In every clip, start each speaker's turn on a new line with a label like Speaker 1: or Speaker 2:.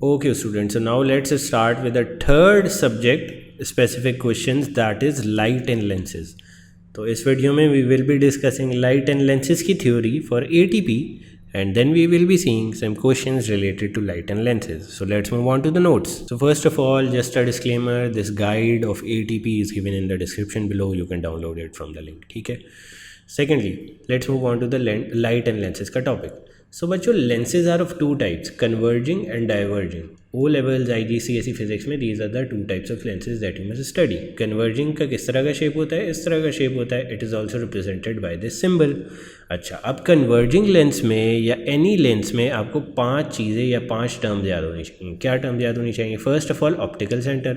Speaker 1: Okay, students. So now let's start with the third subject specific questions, that is light and lenses. तो इस video में we will be discussing light and lenses की theory for ATP, and then we will be seeing some questions related to light and lenses. So let's move on to the notes. So first of all, just a disclaimer, this guide of ATP is given in the description below. You can download it from the link. ठीक है. Secondly, let's move on to the light and lenses का topic. So बच्चों, lenses are of two types, converging and diverging. O levels IGCSE physics में these are the two types of lenses that you must study. Converging का किस तरह का shape होता है, इस तरह का shape होता है. It is also represented by this symbol. अच्छा, अब converging lens में या any lens में आपको 5 चीज़ें या 5 टर्म्स याद होनी चाहिए. क्या टर्म्स याद होनी चाहिए? First of all, optical center.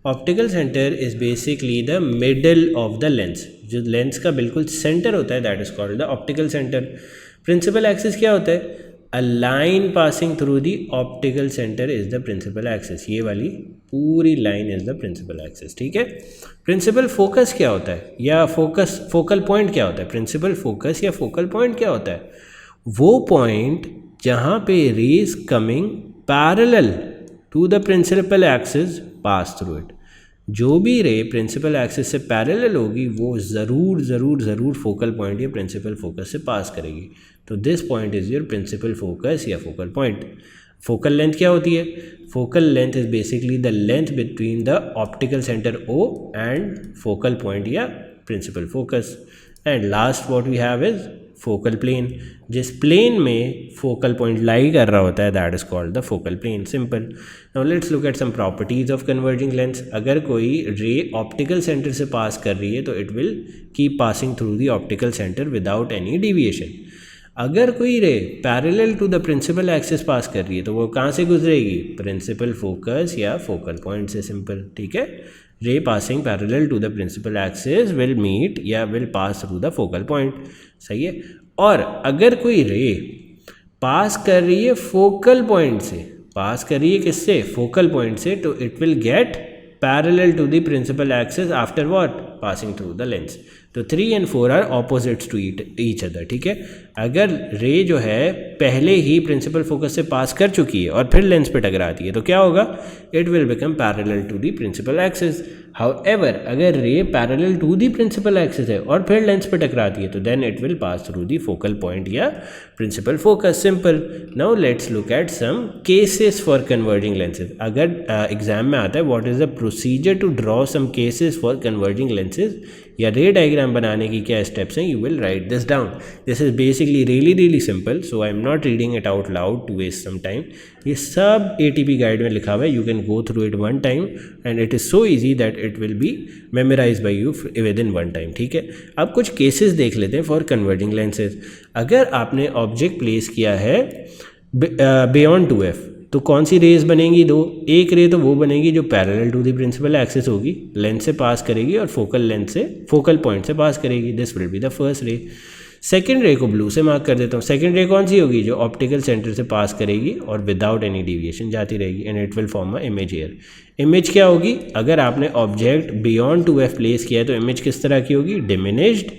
Speaker 1: Optical centre is basically the middle of the lens. जो लेंस का बिल्कुल सेंटर होता है that is called the optical centre. Principal axis क्या होता है? A line passing through the optical centre is the principal axis. ये वाली पूरी line is the principal axis. ठीक है. प्रिंसिपल फोकस क्या होता है या फोकल पॉइंट क्या होता है? प्रिंसिपल फोकस या फोकल पॉइंट क्या होता है? वो पॉइंट जहाँ पे rays coming parallel to the principal axis pass through it. जो भी रे प्रिंसिपल एक्सिस से पैरेलल होगी वो ज़रूर फोकल पॉइंट या प्रिंसिपल फोकस से पास करेगी. तो this point is your principal focus या फोकल पॉइंट. फोकल लेंथ क्या होती है? Focal length is basically the length between the optical centre O and focal point या principal focus. And last what we have is focal plane. जिस plane में focal point lie कर रहा होता है that is called the focal plane. Simple. Now let's look at some properties of converging lens. अगर कोई ray optical centre से पास कर रही है तो it will keep passing through the optical centre without any deviation. अगर कोई ray parallel to the principal axis pass कर रही है तो वो कहाँ से गुजरेगी? प्रिंसिपल फोकस या फोकल पॉइंट से. सिंपल. ठीक है. Ray passing parallel to the principal axis will meet या will pass through the focal point. सही है. और अगर कोई रे पास कर रही है फोकल पॉइंट से, पास कर रही है किससे? फोकल पॉइंट से, तो it will get parallel to the principal axis after what? Passing through the lens. तो 3 and 4 are opposites to each other. ठीक है. अगर रे जो है पहले ही प्रिंसिपल फोकस से पास कर चुकी है और फिर लेंस पे टकराती है तो क्या होगा? It will become parallel to the principal axis. However अगर ray parallel to the principal axis है और फिर लेंस पे टकराती है तो then it will pass through the focal point या principal focus. Simple. Now let's look at some cases for converging lenses. अगर एग्जाम में आता है what is the procedure to draw some cases for converging lenses या ray diagram बनाने की क्या steps हैं, you will write this down. This is basically really simple, so I am not reading it out loud to waste some time. ये सब ATP guide में लिखा हुआ है. You can go through it one time and it is so easy that it will be memorize by you within one time. ठीक है. अब कुछ केसेस देख लेते हैं फॉर कन्वर्जिंग लेंसेज. अगर आपने ऑब्जेक्ट प्लेस किया है बियॉन्ड 2F तो कौन सी रेज बनेंगी? 2. एक रे तो वो बनेगी जो parallel to the principal axis होगी, लेंस से पास करेगी और फोकल पॉइंट से पास करेगी. This will be the first ray. Second ray को ब्लू से मार्क कर देता हूँ. सेकेंड रे कौन सी होगी? जो ऑप्टिकल सेंटर से पास करेगी और विदाउट एनी डिविएशन जाती रहेगी and it will form a image here. Image क्या होगी? अगर आपने ऑब्जेक्ट बियॉन्ड 2F प्लेस किया है तो इमेज किस तरह की होगी? Diminished,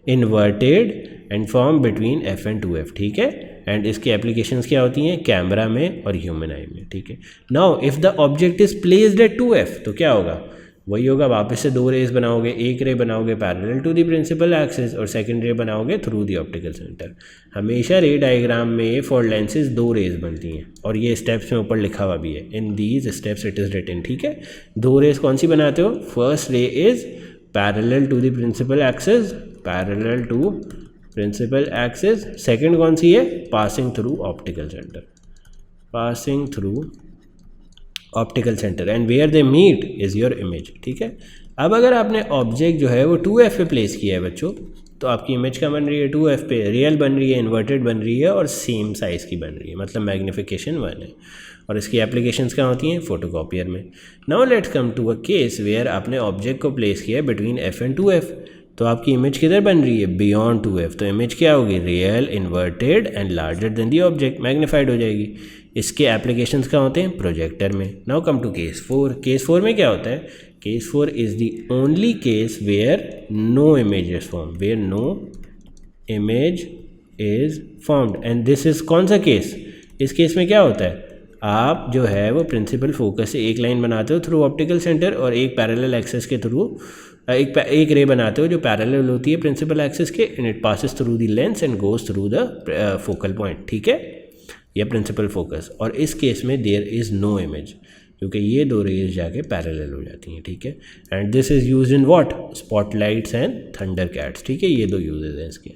Speaker 1: inverted and form between F and 2F. ठीक है. एंड इसकी एप्लीकेशंस क्या होती हैं? कैमरा में और ह्यूमन आई में. ठीक है. Now if the object is placed at 2F तो क्या होगा? वही होगा, वापस से 2 रेज बनाओगे. एक रे बनाओगे parallel to the principal axis और सेकंड रे बनाओगे थ्रू द ऑप्टिकल सेंटर. हमेशा रे डायग्राम में फॉर लेंसेज 2 रेज बनती हैं और ये स्टेप्स में ऊपर लिखा हुआ भी है. In these steps it is written. ठीक है. 2 रेज कौन सी बनाते हो? First ray is parallel to the principal axis, parallel to principal axis. Second कौन सी है? Passing through optical centre, passing through optical centre and where they meet is your image. ठीक है. अब अगर आपने ऑब्जेक्ट जो है वो 2F पे प्लेस किया है बच्चों तो आपकी इमेज क्या बन रही है? 2F पे रियल बन रही है, इन्वर्टेड बन रही है और सेम साइज़ की बन रही है, मतलब मैग्नीफिकेशन 1 है. और इसकी एप्लीकेशंस कहाँ होती हैं? फोटोकॉपियर में. Now let's come to a case where आपने ऑब्जेक्ट को प्लेस किया है बिटवीन F एंड 2F तो आपकी इमेज किधर बन रही है? Beyond 2F. तो इमेज क्या होगी? Real, inverted and larger than the object, magnified हो जाएगी. इसके एप्लीकेशंस कहाँ होते हैं? प्रोजेक्टर में. Now come to case 4. Case 4 में क्या होता है? Case 4 is the only case where no image is form, where no image is formed. And this is कौन सा केस? इस केस में क्या होता है? आप जो है वो प्रिंसिपल फोकस से एक लाइन बनाते हो थ्रू ऑप्टिकल सेंटर और एक पैरेलल एक्सेस के थ्रू एक रे बनाते हो जो पैरेलल होती है प्रिंसिपल एक्सिस के, and it passes through the lens and goes through the focal point, ठीक है, या प्रिंसिपल फोकस। और इस केस में देयर इज़ नो इमेज, क्योंकि ये दो रेज जाके पैरेलल हो जाती हैं, ठीक है। And this is use in what, spotlights and thunder cats, ठीक है, ये दो यूजेज हैं इसके।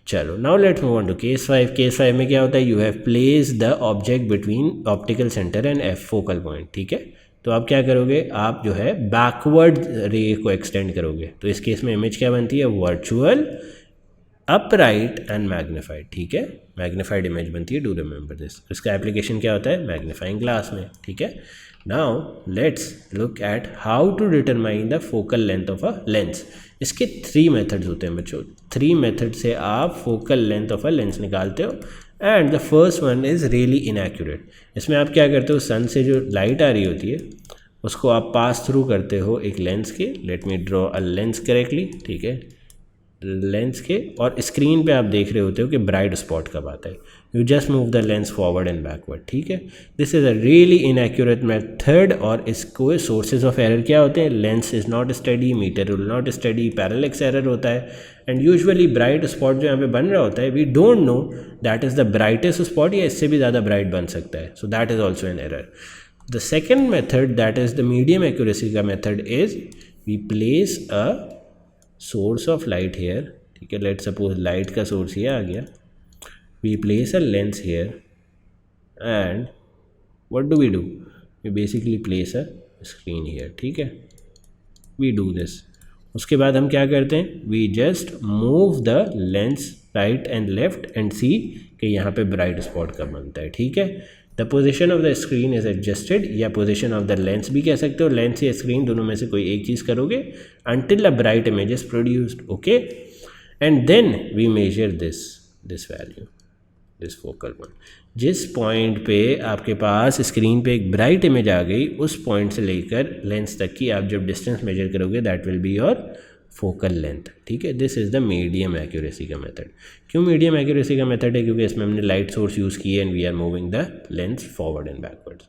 Speaker 1: चलो now let's move on to case 5। Case 5 में क्या होता है, you have place the object between optical centre and F focal point, ठीक है। तो आप क्या करोगे, आप जो है बैकवर्ड रे को एक्सटेंड करोगे। तो इस केस में इमेज क्या बनती है, वर्चुअल अपराइट एंड मैग्नीफाइड, ठीक है, मैग्नीफाइड इमेज बनती है, डू रिमेंबर दिस। इसका एप्लीकेशन क्या होता है, मैग्नीफाइंग ग्लास में, ठीक है। Now let's look at how to determine the focal length of a lens. इसके 3 मेथड्स होते हैं बच्चों, 3 मेथड से आप focal length of a lens निकालते हो। And the first one is really inaccurate. इसमें आप क्या करते हो, सन से जो लाइट आ रही होती है उसको आप पास थ्रू करते हो एक लेंस के। Let me draw a lens correctly, ठीक है, लेंस के, और स्क्रीन पे आप देख रहे होते हो कि ब्राइट स्पॉट कब आता है। You just move the lens forward and backward, ठीक है। This is a really inaccurate method. और इसको सोर्सेज ऑफ एरर क्या होते हैं, lens is not steady, metre will not steady, parallax error होता है। एंड यूजुअली ब्राइट स्पॉट जो यहाँ पे बन रहा होता है, we don't know that is the brightest spot, या इससे भी ज़्यादा ब्राइट बन सकता है, so that is also an error. The second method that is the medium accuracy का method is we place a source of light here, ठीक है, लेट सपोज लाइट का सोर्स ये आ गया, we place a lens here and what do, we basically place a screen here, ठीक है, we do this. उसके बाद हम क्या करते हैं, we just move the lens right and left and see कि यहाँ पे ब्राइट स्पॉट कब बनता है, ठीक है। The position of the screen is adjusted, या पोजिशन ऑफ द लेंस भी कह सकते हो, लेंस या स्क्रीन दोनों में से कोई एक चीज़ करोगे, until a bright image is produced, okay, and then we measure this value, this focal point। जिस पॉइंट पे आपके पास स्क्रीन पे एक ब्राइट इमेज आ गई, उस पॉइंट से लेकर लेंस तक की आप जब डिस्टेंस मेजर करोगे, that will be your focal length, ठीक है। This is the medium accuracy का मेथड। क्यों मीडियम एक्यूरेसी का मेथड है, क्योंकि इसमें हमने लाइट सोर्स यूज़ किए and we are moving the lens forward and backwards.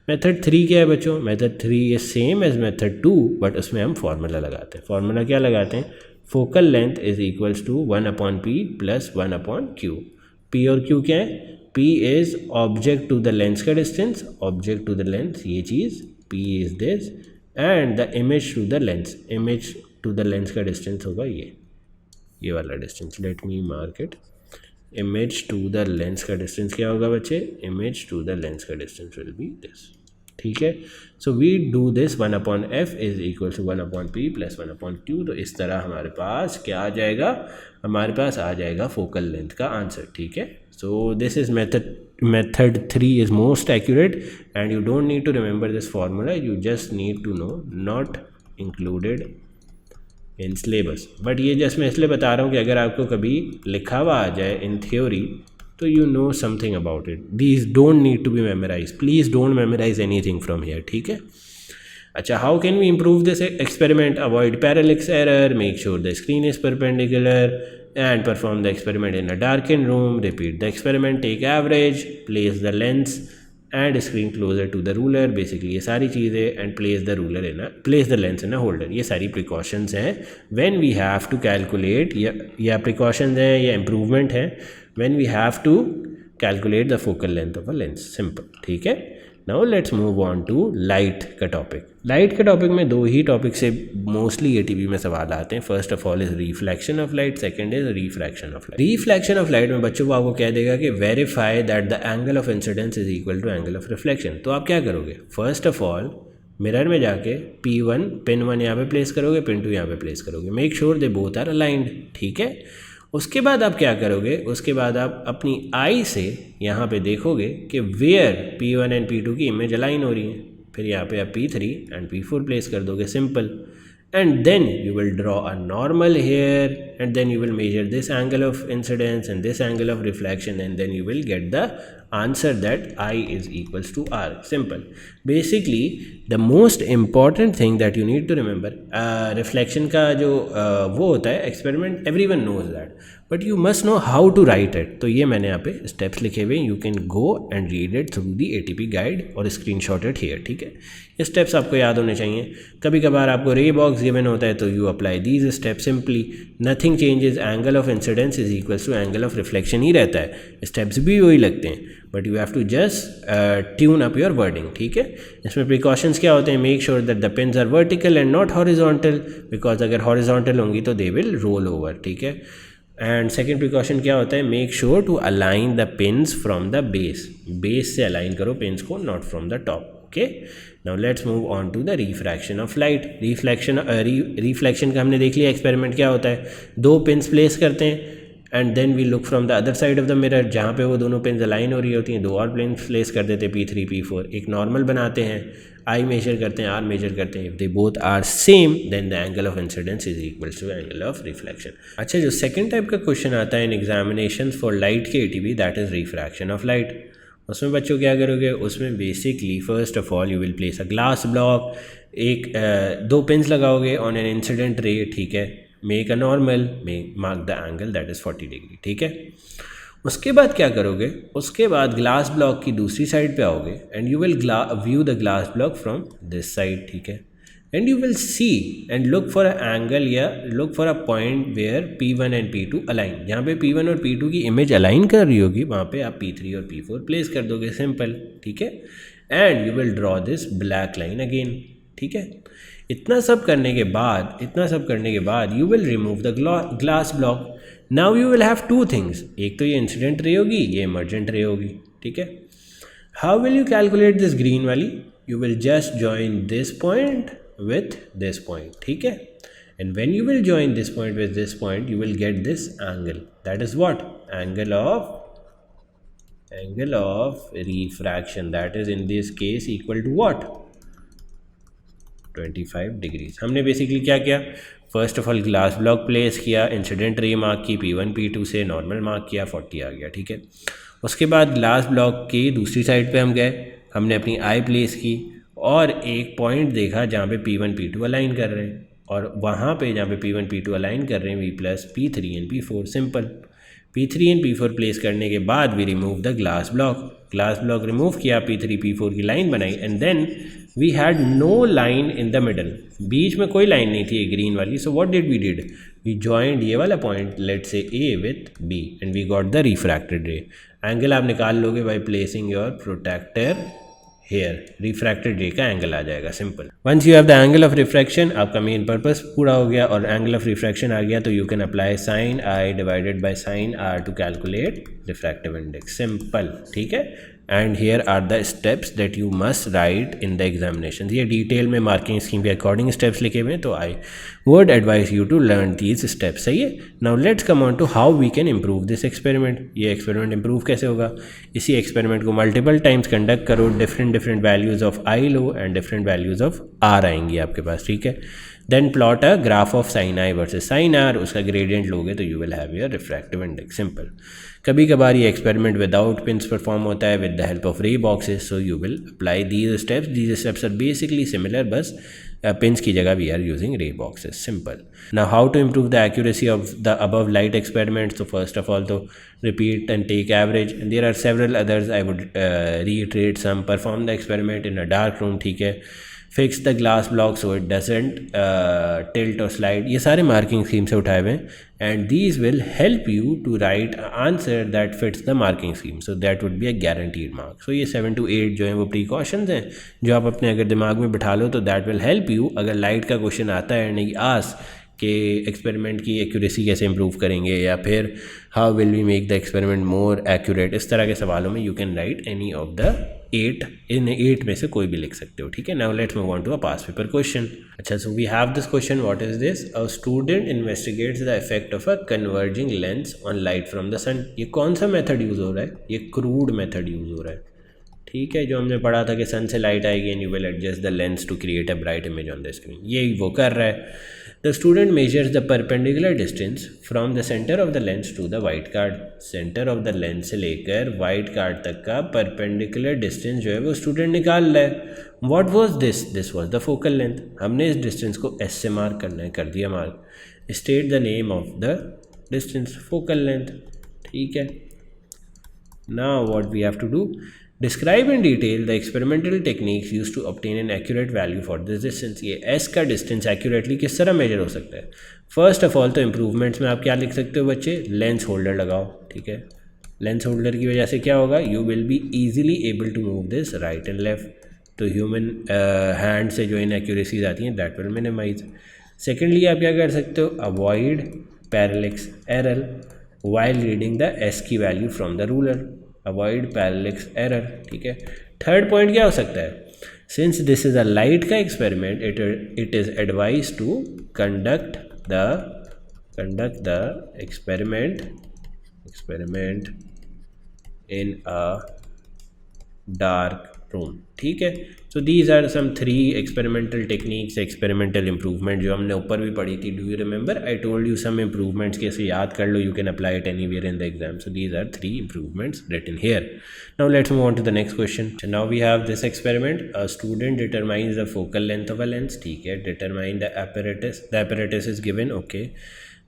Speaker 1: Method 3 क्या है बच्चों, method 3 is same as method 2, but उसमें हम फार्मूला लगाते हैं। फार्मूला क्या लगाते हैं, focal length is equals to 1/p plus 1/q। p और q क्या है, p is object to the lens का distance, object to the lens ये चीज़, p is this, and the image to the lens, image to the lens का distance होगा ये वाला distance. Let me mark it, image to the lens का distance क्या होगा बच्चे, इमेज टू द लेंस का डिस्टेंस विल बी दिस, ठीक है। So we do this 1/f is equal to 1/p plus 1/q। तो इस तरह हमारे पास क्या आ जाएगा, हमारे पास आ जाएगा फोकल लेंथ का आंसर, ठीक है। So this is method 3 is most accurate and you don't need to remember this formula, you just need to know, not included in syllabus. But ये जस्ट मैं इसलिए बता रहा हूँ कि अगर आपको कभी लिखा हुआ आ जाए इन थ्योरी तो you know something about it. These don't need to be memorize, please don't memorize anything from here, ठीक है। अच्छा, how can we improve this experiment, avoid parallax error, make sure the screen is perpendicular and perform the experiment in a darkened room, repeat the experiment, take average, place the lens and screen closer to the ruler, basically ये सारी चीज़ें, and place the lens in a holder, ये सारी precautions हैं when we have to calculate, या precautions हैं या improvement है when we have to calculate the focal length of a lens, simple, ठीक है। Now let's move on to light का टॉपिक। लाइट के टॉपिक में 2 ही टॉपिक से मोस्टली एटीपी में सवाल आते हैं। First of all is reflection of light, second is refraction of light. Reflection of light में बच्चों को आपको कह देगा कि verify that the angle of incidence is equal to angle of reflection. तो आप क्या करोगे, फर्स्ट ऑफ ऑल मिरर में जाके P1 पिन 1 यहाँ पे प्लेस करोगे, पिन 2 यहाँ पे प्लेस करोगे, make sure they both are aligned, ठीक है। उसके बाद आप क्या करोगे, उसके बाद आप अपनी आई से यहाँ पे देखोगे कि वेयर P1 एंड P2 की इमेज अलाइन हो रही है, फिर यहाँ पे आप P3 एंड P4 प्लेस कर दोगे, simple. And then you will draw a normal here and then you will measure this angle of incidence and this angle of reflection, and then you will get the answer that I is equals to R. Simple. Basically the most important thing that you need to remember, reflection का जो वो होता है experiment, everyone knows that, but you must know how to write it. तो ये मैंने यहाँ पे steps लिखे हुए, you can go and read it through the ATP guide और screenshot it here. ठीक है, ये steps आपको याद होने चाहिए. कभी कभार आपको रे बॉक्स गिवन होता है तो you apply these steps simply. Nothing changes, angle of incidence is equals to angle of reflection ही रहता है, steps भी वही लगते हैं, but you have to just tune up your wording. ठीक है, इसमें प्रिकॉशंस क्या होते हैं? Make sure that the pins are vertical and not horizontal, because अगर हॉरिजॉन्टल होंगी तो दे विल रोल ओवर. ठीक है, एंड सेकेंड प्रिकॉशन क्या होता है? Make sure to align the pins from the base. Base से अलाइन करो पिन्स को, not from the top. Okay, now let's move on to the refraction of light. Reflection का हमने देख लिया एक्सपेरिमेंट क्या होता है. दो पिन्स प्लेस करते हैं and then we look from the other side of the mirror, जहाँ पे वो दोनों पेन्स अलाइन हो रही होती हैं. दो और प्लेन प्लेस कर देते हैं P3 P4, एक नॉर्मल बनाते हैं, आई मेजर करते हैं, आर मेजर करते हैं. If they both are same then the angle of incidence is equals to angle of reflection. अच्छा, जो सेकंड टाइप का क्वेश्चन आता है इन एग्जामिनेशन फॉर लाइट के ATP, that is refraction of light. उसमें बच्चों क्या करोगे? उसमें basically first of all you will place a glass block. एक दो पिन्स लगाओगे ऑन एन इंसिडेंट रे. ठीक है, make a normal, mark the angle that is 40 degree. ठीक है, उसके बाद क्या करोगे? उसके बाद ग्लास ब्लॉक की दूसरी साइड पे आओगे and you will view the glass block from this side. ठीक है, and you will see and look for a angle या look for a point where P1 and P2 align. जहाँ पे P1 और P2 की image align कर रही होगी वहाँ पे आप P3 और P4 प्लेस कर दोगे. सिंपल. ठीक है, and you will draw this black line again. ठीक है, इतना सब करने के बाद you will remove the glass block. Now you will have two things, एक तो ये इंसिडेंट रे होगी, ये इमर्जेंट रे होगी. ठीक है, how will you calculate this green वाली? You will just join this point with this point. ठीक है, and when you will join this point with this point you will get this angle, that is what? Angle of refraction, that is in this case equal to what? 25 degrees. हमने basically क्या किया? First of all glass block place किया, incident ray mark की, P1 P2 से normal mark किया, 40 आ गया. ठीक है, उसके बाद ग्लास ब्लॉक की दूसरी साइड पे हम गए, हमने अपनी आई प्लेस की और एक पॉइंट देखा जहाँ पे P1 P2 अलाइन कर रहे हैं, और वहाँ पे जहाँ पे P1 P2 अलाइन कर रहे हैं V plus P3 and P4. Simple. P3 and P4 place करने के बाद we remove the glass block remove किया, P3 P4 की लाइन बनाई, and then we had no line in the middle. बीच में कोई लाइन नहीं थी ग्रीन वाली. So what did we joined ये वाला point, let's say A with B, and we got the refracted ray. Angle आप निकाल लोगे by placing your protector here. Refracted ray का एंगल आ जाएगा. Simple. Once you have the angle of refraction, आपका main purpose पूरा हो गया और एंगल ऑफ रिफ्रैक्शन आ गया, तो you can apply sine I divided by sine R to calculate refractive index. Simple. ठीक है, and here are the steps that you must write in the examination. ये डिटेल में मार्किंग स्कीम के according steps लिखे हुए हैं, तो I would advise you to learn these steps. सही है. Now let's come on to how we can improve this experiment. ये एक्सपेरिमेंट इम्प्रूव कैसे होगा? इसी एक्सपेरिमेंट को मल्टीपल टाइम्स कंडक्ट करो, डिफरेंट वैल्यूज़ ऑफ I लो and different values of R आएंगी आपके पास. ठीक है, then plot a graph of sine I versus sine R, उसका ग्रेडियंट लोगे तो you will have your refractive index. Simple. कभी कभार ये एक्सपेरिमेंट विदाउट पिन्स परफॉर्म होता है with the help of ray boxes, so you will apply these steps are basically similar, बस pins की जगह we are using ray boxes. Simple. Now how to improve the accuracy of the above light experiment? So first of all तो repeat and take average, and there are several others. I would reiterate some. Perform the experiment in a dark room. ठीक है, fix the glass block so it doesn't tilt और slide. ये सारे marking scheme से उठाए हुए हैं, and these will help you to right answer that fits the marking scheme, so that would be a guaranteed mark. So ये 7 to 8 जो है वो प्रिकॉशंस हैं जो आप अपने अगर दिमाग में बिठा लो तो दैट विल हेल्प यू. अगर लाइट का क्वेश्चन आता है नहीं आस कि एक्सपेरिमेंट की एक्यूरेसी कैसे इंप्रूव करेंगे, या फिर how will we make the experiment more accurate, इस तरह के सवालों में you can write any of the 8. इन 8 में से कोई भी लिख सकते हो. ठीक है, now let's move on to a past paper question. अच्छा, so we have this question. What is this? A student investigates the effect of a converging lens on light from the sun. ये कौन सा method use हो रहा है? ये crude method use हो रहा है. ठीक है, जो हमने पढ़ा था कि सन से लाइट आएगी and you will adjust the lens to create a bright image on the screen, यही वो कर रहा है। The student measures the perpendicular distance from the centre of the lens to the white card. Centre of the lens से लेकर white card तक का perpendicular distance जो है वो स्टूडेंट निकाल रहा है। What was this was the focal length. हमने इस डिस्टेंस को एस से मार्क करना है, कर दिया mark. State the name of the distance, focal length, ठीक है। Now what we have to do, describe in detail the experimental techniques use to obtain an accurate value for this distance. ये S का distance accurately किस तरह measure हो सकता है। First of all तो इम्प्रूवमेंट्स में आप क्या लिख सकते हो बच्चे, लेंस होल्डर लगाओ, ठीक है। लेंस होल्डर की वजह से क्या होगा, you will be easily able to move this right and left. तो ह्यूमन हैंड से जो इनएक्यूरेसीज आती हैं दैट विल मिनिमाइज। सेकेंडली आप क्या कर सकते हो, avoid parallax error while reading the S की value from the ruler, avoid parallax error, ठीक है। थर्ड पॉइंट क्या हो सकता है, since this is a light का experiment it is advise to conduct the experiment in a dark room, ठीक है। So these are some 3 experimental techniques, experimental improvement जो हमने ऊपर भी पढ़ी थी। Do you remember, I told you some improvements, कैसे याद कर लो, you can apply it anywhere in the exam. So these are 3 improvements written here. Now let's move on to the next question. So now we have this experiment. A student determines the focal length of a lens, ठीक है। Determine the apparatus is given, okay.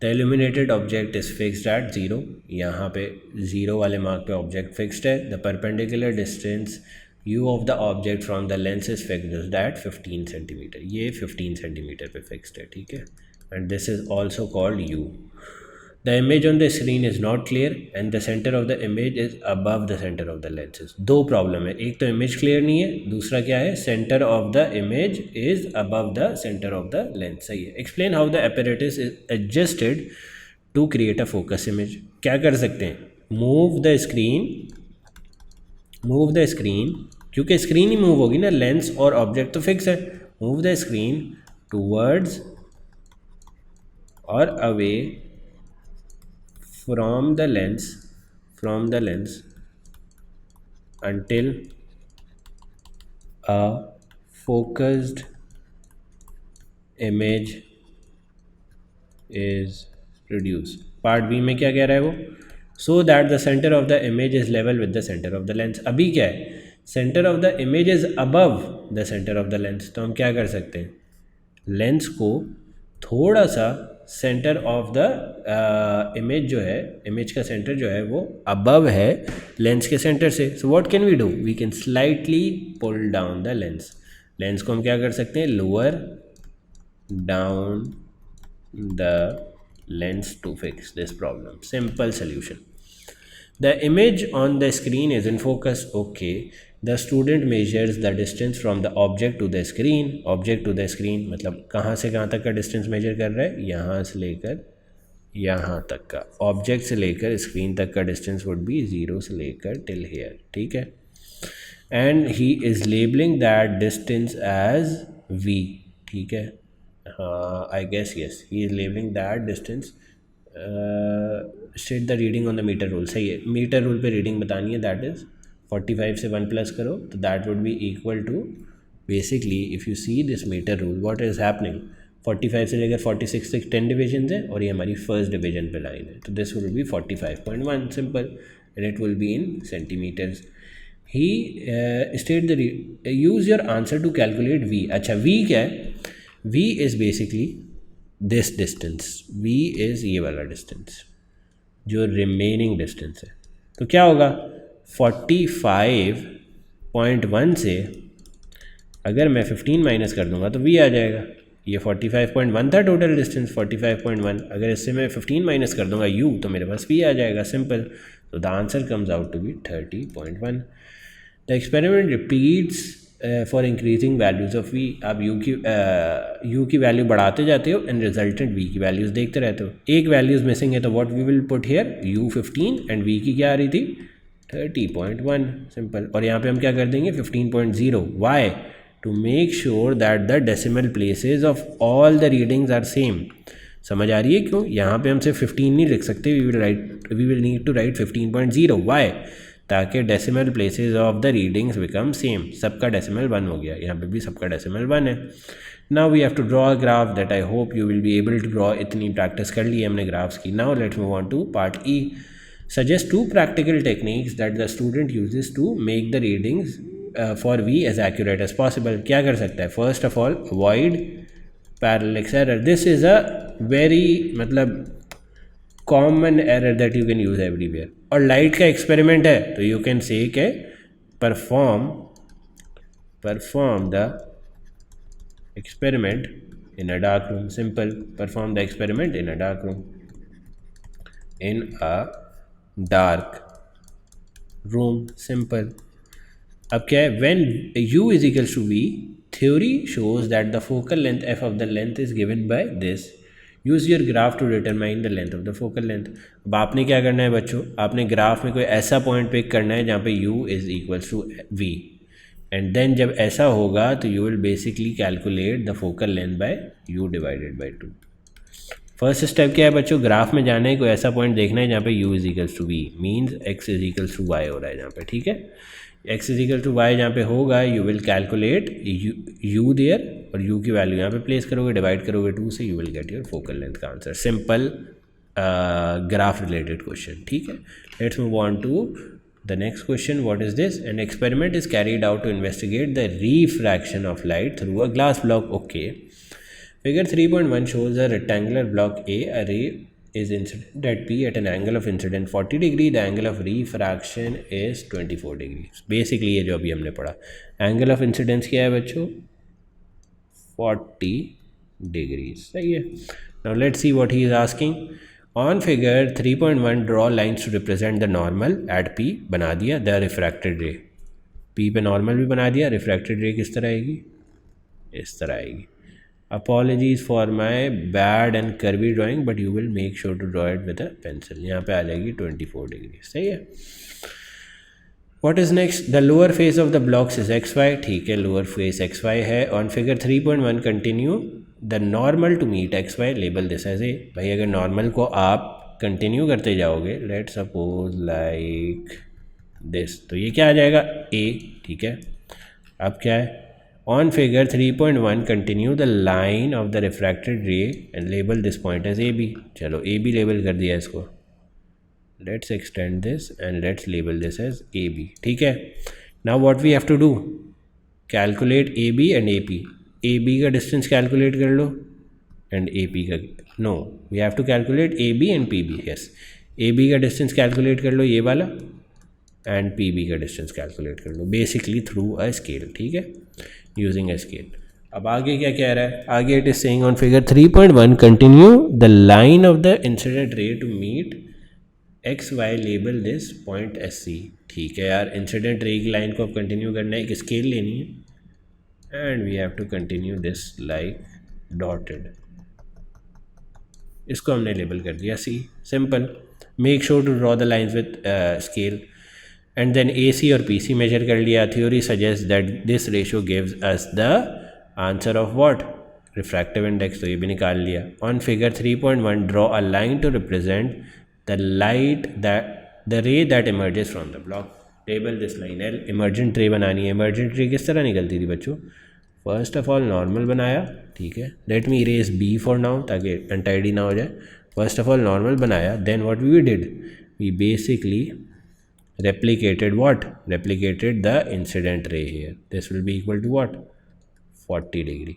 Speaker 1: The illuminated object is fixed at 0, यहाँ पे 0 वाले mark पे object fixed है। The perpendicular distance u of the object from the lens is fixed at 15 centimeter, ये 15 centimeter पे fixed है, ठीक है। And this is also called u. The image on the screen is not clear and the center of the image is above the center of the lenses. दो problem है, एक तो image clear नहीं है, दूसरा क्या है, centre of the image is above the centre of the lens, सही है। Explain how the apparatus is adjusted to create a focus image. क्या कर सकते हैं, मूव द स्क्रीन, क्योंकि स्क्रीन ही मूव होगी ना, लेंस और ऑब्जेक्ट तो फिक्स है। मूव द स्क्रीन टूवर्ड्स और away from the lens until a focused image is produced. Part B में क्या कह रहा है वो, so that the center of the image is level with the center of the lens. अभी क्या है, center of the image is above the center of the lens, तो हम क्या कर सकते हैं, लेंस को थोड़ा सा सेंटर ऑफ द इमेज जो है, इमेज का सेंटर जो है वो अबव है लेंस के सेंटर से। So what can we do, we can slightly pull down the lens को हम क्या कर सकते हैं, lower down the lens to fix this problem. Simple solution. The image on the screen is in focus, okay. The student measures the distance from the object to the screen, object to the screen मतलब कहाँ से कहाँ तक का distance measure कर रहा है, यहाँ से लेकर यहाँ तक का। ऑब्जेक्ट से लेकर स्क्रीन तक का डिस्टेंस वुड बी 0 से लेकर टिल हेयर, ठीक है। And he is labelling that distance as v, ठीक है। हाँ, I guess yes, he is labelling that distance. State the reading on the metre rule, सही है। मीटर रूल पे रीडिंग बतानी है, दैट इज़ 45 से 1 प्लस करो तो that would be equal to, basically if you see this metre rule what is happening, 45 से लेकर 46 तक 10 डिविजन है और ये हमारी फर्स्ट डिवीजन पे लाइन है, तो this will be 45.1, simple, and it will be in centimetres. He state the use your answer to calculate v। अच्छा, v क्या है, v is basically this distance, v is ये वाला डिस्टेंस जो remaining distance है। तो क्या होगा, 45.1 से अगर मैं 15 माइनस कर दूंगा तो v आ जाएगा। ये 45.1 था टोटल डिस्टेंस, 45.1, अगर इससे मैं 15 माइनस कर दूंगा u तो मेरे पास v आ जाएगा, सिंपल। तो the answer comes out to be 30.1। The experiment repeats for increasing values of v। आप u की वैल्यू बढ़ाते जाते हो एंड रिजल्टेंट v की वैल्यूज़ देखते रहते हो। एक वैल्यूज़ मिसिंग है तो what we will put here, u 15 and v की क्या आ रही थी, 30.1, सिंपल। और यहाँ पे हम क्या कर देंगे, 15.0। Why, to make sure that the decimal places of all the readings are same. समझ आ रही है क्यों, यहाँ पे हम सिर्फ 15 नहीं लिख सकते, we will need to write 15.0। Why, ताकि decimal places of the readings become same. सबका डेसिमल 1 हो गया, यहाँ पे भी सबका डेसिमल 1 है। Now we have to draw a graph that I hope you will be able to draw. इतनी प्रैक्टिस कर ली है हमने ग्राफ्स की। Now let's move on to part E. Suggest 2 practical techniques that the student uses to make the readings for V as accurate as possible. क्या कर सकता है? First of all, avoid parallax error. This is a very मतलब common error that you can use everywhere. और light का experiment है तो you can say के perform the experiment in a dark room. Simple. Perform the experiment in a dark room. In a dark room, simple. अब क्या है? When u is equals to v, theory shows that the focal length f of the length is given by this. Use your graph to determine the length of the focal length. अब आपने क्या करना है बच्चों? आपने graph में कोई ऐसा पॉइंट पिक करना है जहाँ पे u is equals to v, and then जब ऐसा होगा तो you will basically calculate the focal length by u divided by 2। First step क्या है बच्चों? ग्राफ में जाना है, कोई ऐसा पॉइंट देखना है जहाँ पे u is equals to v, means x is equals to y हो रहा है जहाँ पे, ठीक है। x is equal to y जहाँ पे होगा, you will calculate u there, और u की वैल्यू यहाँ पे प्लेस करोगे, डिवाइड करोगे 2 से, you will get your focal length का answer. Simple graph related question, ठीक है। Let's move on to the next question. What is this? N experiment is carried out to investigate the refraction of light through a glass block. Okay, Figure 3.1 shows a rectangular block A. A ray is incident at P at an angle of incident 40 degree. The angle of refraction is 24 degrees. Basically ये जो अभी हमने पढ़ा, angle of incidence क्या है बच्चों? 40 degrees. सही है। Now let's see what he is asking. On figure 3.1, draw lines to represent the normal at P. बना दिया। The refracted ray, P पे normal भी बना दिया। refracted ray किस तरह आएगी? इस तरह आएगी। Apologies for my bad and curvy drawing, but you will make sure to draw it with a pencil. यहाँ पे आ जाएगी 24 डिग्री, सही है। What is next? The lower face of the blocks is xy, ठीक है, lower face xy है। On figure 3.1 continue the normal to meet xy, label this as a। भाई अगर normal को आप continue करते जाओगे, let's suppose like this, तो ये क्या आ जाएगा? a, ठीक है। अब क्या है? On figure 3.1 continue the line of the refracted ray and label this point as AB। चलो AB लेबल कर दिया इसको। Let's extend this and let's label this as AB, ठीक है। Now what we have to do? Calculate AB and AP। AB का distance calculate कर लो and AP का no, we have to calculate AB and PB। yes, AB का distance calculate कर लो ये वाला, and PB का distance calculate कर लो, basically through a scale, ठीक है, using a scale। अब आगे क्या कह रहा है? आगे it is saying on figure 3.1 continue the line of the incident ray to meet xy, label this point SC। ठीक है यार, इंसिडेंट रे की लाइन को अब कंटिन्यू करना है, एक स्केल लेनी है, and we have to continue this like dotted. इसको हमने लेबल कर दिया C। Simple. Make sure to draw the lines with scale, and then AC और PC मेजर कर लिया। Theory suggest that this ratio gives us the answer of what? Refractive index, तो ये भी निकाल लिया। On figure 3.1 draw a line to represent the light that the ray that emerges from the block, table this line. Emergent रे बनानी है। Emergent रे किस तरह निकलती थी बच्चों? फर्स्ट ऑफ ऑल नॉर्मल बनाया, ठीक है। Let me erase B for now ताकि अनटाइडी ना हो जाए। फर्स्ट ऑफ ऑल नॉर्मल बनाया, then what we did? We basically replicated what? Replicated the incident ray here. This will be equal to what? 40 degree.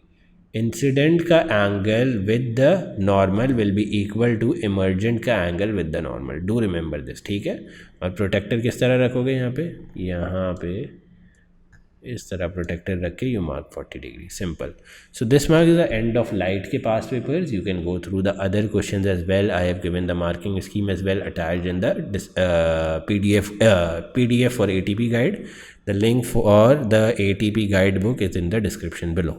Speaker 1: Incident का angle with the normal will be equal to emergent का angle with the normal. Do remember this, ठीक है। और protector किस तरह रखोगे? यहाँ पे इस तरह प्रोटेक्टर रख के you mark 40 degree. Simple. So this mark is the end of light के past papers. You can go through the other questions as well. I have given the marking scheme as well attached in the PDF for ATP guide. The link for the ATP guide book is in the description below.